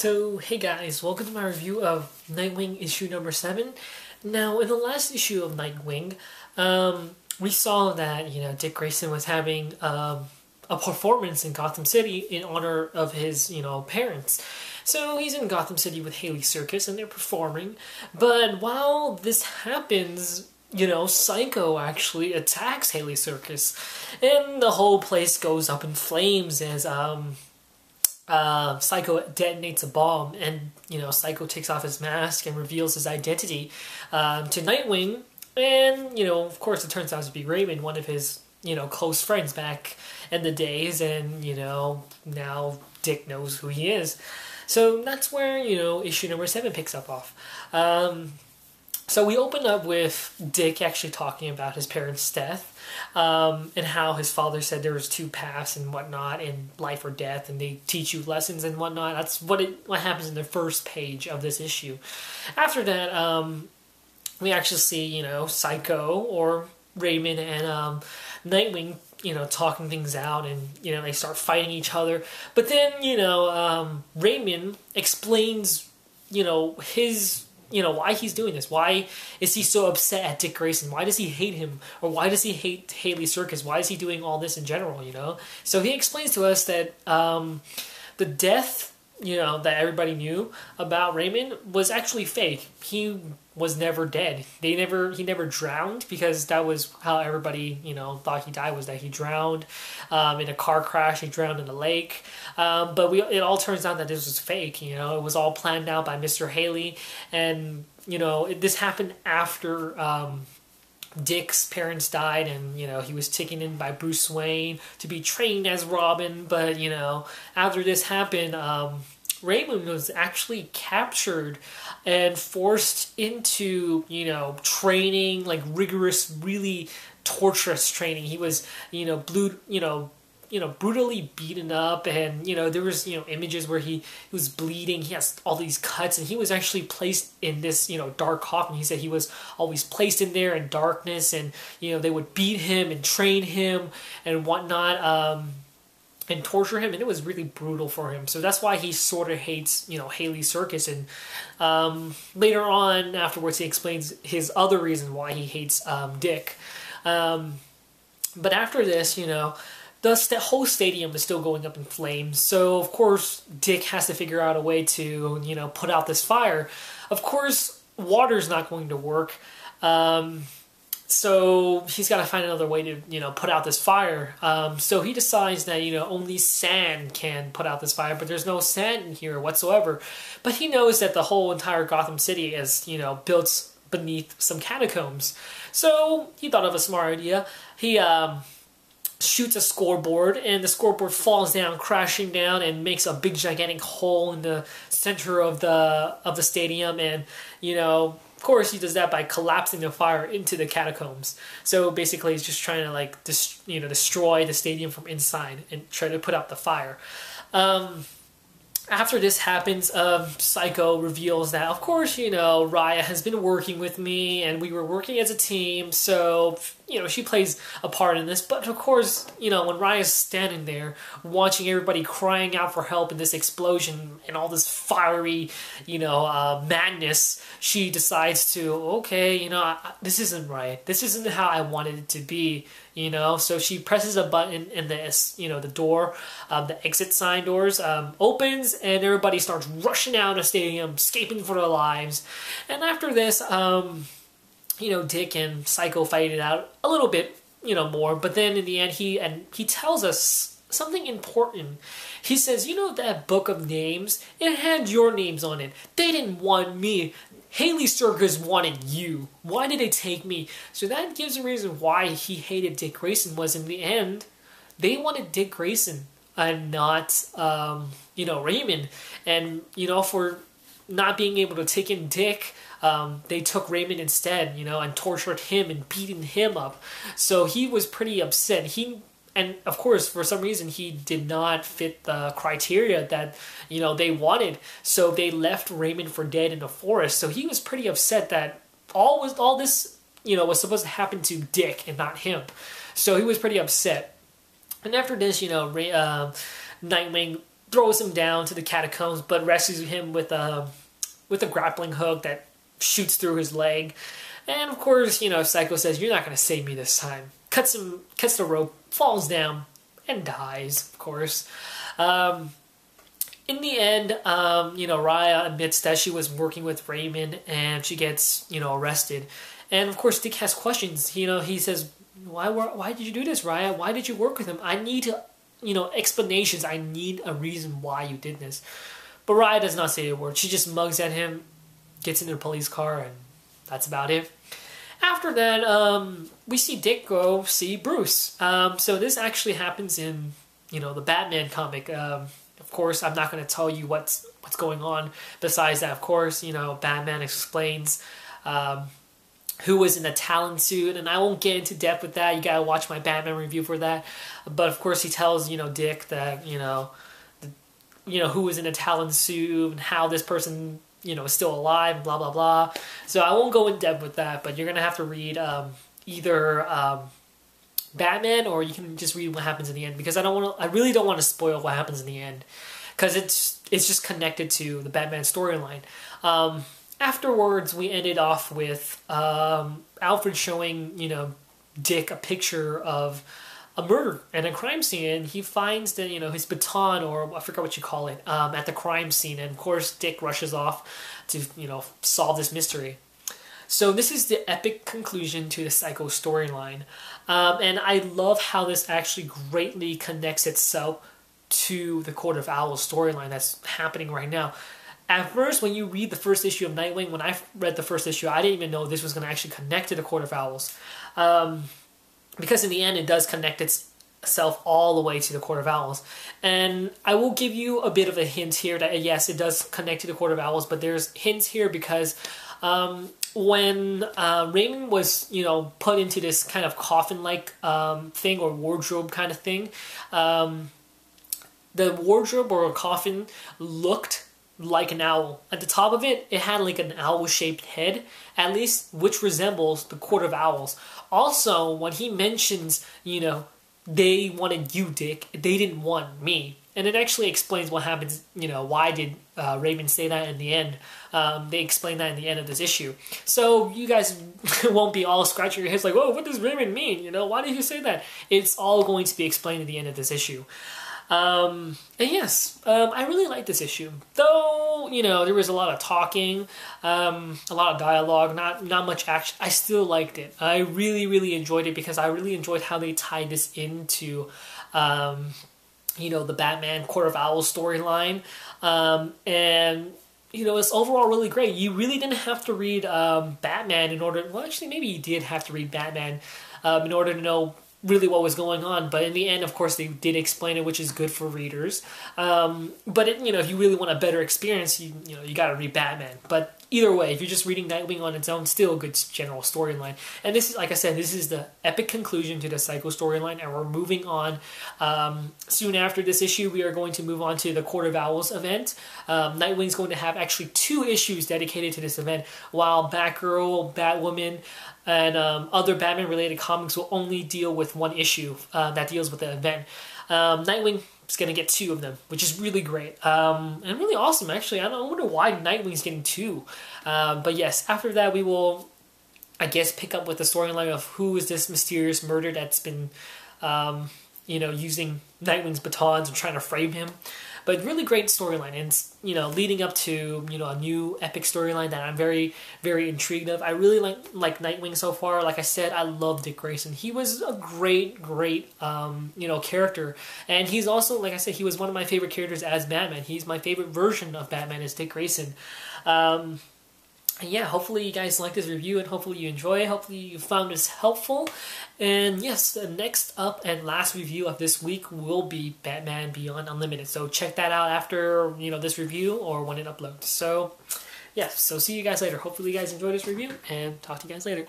So, hey guys, welcome to my review of Nightwing issue number 7. Now, in the last issue of Nightwing, we saw that, Dick Grayson was having a performance in Gotham City in honor of his, parents. So, he's in Gotham City with Haley Circus and they're performing, but while this happens, Psycho actually attacks Haley Circus, and the whole place goes up in flames as, Psycho detonates a bomb, and Psycho takes off his mask and reveals his identity to Nightwing, and of course it turns out to be Raymond, one of his close friends back in the days, and now Dick knows who he is. So that's where issue number 7 picks up off. So we open up with Dick actually talking about his parents' death, and how his father said there was 2 paths and whatnot, in life or death, and they teach you lessons and whatnot. That's what happens in the first page of this issue. After that, we actually see, Psycho or Raymond and Nightwing, talking things out, and, they start fighting each other. But then, Raymond explains, his... why he's doing this. Why is he so upset at Dick Grayson? Why does he hate him? Or why does he hate Haley Circus? Why is he doing all this in general, So he explains to us that the death, that everybody knew about Raymond was actually fake. He was never dead. He never drowned, because that was how everybody, thought he died, was that he drowned in a car crash. He drowned in a lake. But it all turns out that this was fake. It was all planned out by Mr. Haley, and this happened after Dick's parents died, and he was taken in by Bruce Wayne to be trained as Robin. But after this happened, Raymond was actually captured and forced into, training, like rigorous, really torturous training. He was, brutally beaten up, and, there was, images where he was bleeding. He has all these cuts, and he was actually placed in this, dark coffin. He said he was always placed in there in darkness, and, they would beat him and train him and whatnot, and torture him, and it was really brutal for him. So that's why he sort of hates, Haley Circus. And later on, afterwards, he explains his other reason why he hates Dick. But after this, the whole stadium is still going up in flames. So, of course, Dick has to figure out a way to, put out this fire. Of course, water's not going to work. So he's got to find another way to, put out this fire. So he decides that, only sand can put out this fire, but there's no sand in here whatsoever. But he knows that the whole entire Gotham City is, built beneath some catacombs. So he thought of a smart idea. He shoots a scoreboard, and the scoreboard falls down, crashing down, and makes a big gigantic hole in the center of the stadium. And, of course, he does that by collapsing the fire into the catacombs. So basically, he's just trying to destroy the stadium from inside and try to put out the fire. After this happens, Psycho reveals that, of course, Raya has been working with me, and we were working as a team, so, she plays a part in this. But, of course, when Raya's standing there, watching everybody crying out for help in this explosion and all this fiery, madness, she decides to, okay, this isn't right. This isn't how I wanted it to be, So she presses a button, and the door, the exit sign doors, opens, and everybody starts rushing out of the stadium, escaping for their lives. And after this, Dick and Psycho fight it out a little bit, more. But then in the end, he tells us something important. He says, that book of names, it had your names on it. They didn't want me. Haley Circus wanted you. Why did they take me? So that gives a reason why he hated Dick Grayson, was in the end, they wanted Dick Grayson and not, Raymond. And, for not being able to take in Dick, they took Raymond instead, and tortured him and beaten him up. So he was pretty upset. And of course, for some reason, he did not fit the criteria that, they wanted. So they left Raymond for dead in the forest. So he was pretty upset that all this, was supposed to happen to Dick and not him. So he was pretty upset. And after this, Nightwing throws him down to the catacombs, but rescues him with a grappling hook that shoots through his leg. And of course, Psycho says, "You're not going to save me this time." Cuts the rope, falls down, and dies, of course. In the end, Raya admits that she was working with Raymond, and she gets, arrested. And of course, Dick has questions. He says, why did you do this, Raya? Why did you work with him? I need, explanations. I need a reason why you did this. But Raya does not say a word. She just mugs at him, gets into the police car, and that's about it. After that, we see Dick go see Bruce. So this actually happens in, the Batman comic. Of course, I'm not going to tell you what's going on. Besides that, of course, Batman explains who was in a Talon suit, and I won't get into depth with that. You gotta watch my Batman review for that. But of course, he tells Dick that who was in a Talon suit and how this person is still alive, and blah blah blah. So I won't go in depth with that. But you're gonna have to read either Batman, or you can just read what happens in the end, because I really don't want to spoil what happens in the end, because it's just connected to the Batman storyline. Afterwards, we ended off with Alfred showing Dick a picture of a murder and a crime scene, and he finds that his baton, or I forgot what you call it, at the crime scene, and of course Dick rushes off to solve this mystery. So this is the epic conclusion to the Psycho storyline. And I love how this actually greatly connects itself to the Court of Owls storyline that's happening right now. At first, when you read the first issue of Nightwing, when I read the first issue, I didn't even know this was going to actually connect to the Court of Owls. Because in the end, it does connect itself all the way to the Court of Owls. And I will give you a bit of a hint here that, yes, it does connect to the Court of Owls, but there's hints here because when Raymond was, put into this kind of coffin-like thing, or wardrobe kind of thing, the wardrobe or coffin looked like an owl. At the top of it, it had like an owl-shaped head, at least, which resembles the Court of Owls. Also, when he mentions, they wanted you, Dick, they didn't want me. And it actually explains what happens, why did Raymond say that in the end. They explain that in the end of this issue. So you guys won't be all scratching your heads like, whoa, what does Raymond mean? Why did he say that? It's all going to be explained at the end of this issue. And yes, I really like this issue. Though, there was a lot of talking, a lot of dialogue, not much action, I still liked it. I really, really enjoyed it because I really enjoyed how they tied this into, the Batman Court of Owls storyline. And, it's overall really great. You really didn't have to read Batman in order... Well, actually, maybe you did have to read Batman in order to know really what was going on, but in the end, of course, they did explain it, which is good for readers. But if you really want a better experience, you got to read Batman. But either way, if you're just reading Nightwing on its own, still a good general storyline. And this is, like I said, this is the epic conclusion to the Psycho storyline, and we're moving on. Soon after this issue, we are going to move on to the Court of Owls event. Nightwing's going to have actually 2 issues dedicated to this event, while Batgirl, Batwoman, and other Batman-related comics will only deal with 1 issue that deals with the event. Nightwing is going to get 2 of them, which is really great. And really awesome, actually. I wonder why Nightwing's getting 2. But yes, after that we will, I guess, pick up with the storyline of who is this mysterious murder that's been, using Nightwing's batons and trying to frame him. But really great storyline, and leading up to a new epic storyline that I'm very, very intrigued of. I really like Nightwing so far. Like I said, I love Dick Grayson. He was a great character, and he's also, like I said, he was one of my favorite characters as Batman. He's my favorite version of Batman is Dick Grayson. And yeah, hopefully you guys like this review, and hopefully you enjoy it. Hopefully you found this helpful. And yes, the next up and last review of this week will be Batman Beyond Unlimited. So check that out after, this review or when it uploads. So yeah, so see you guys later. Hopefully you guys enjoyed this review, and talk to you guys later.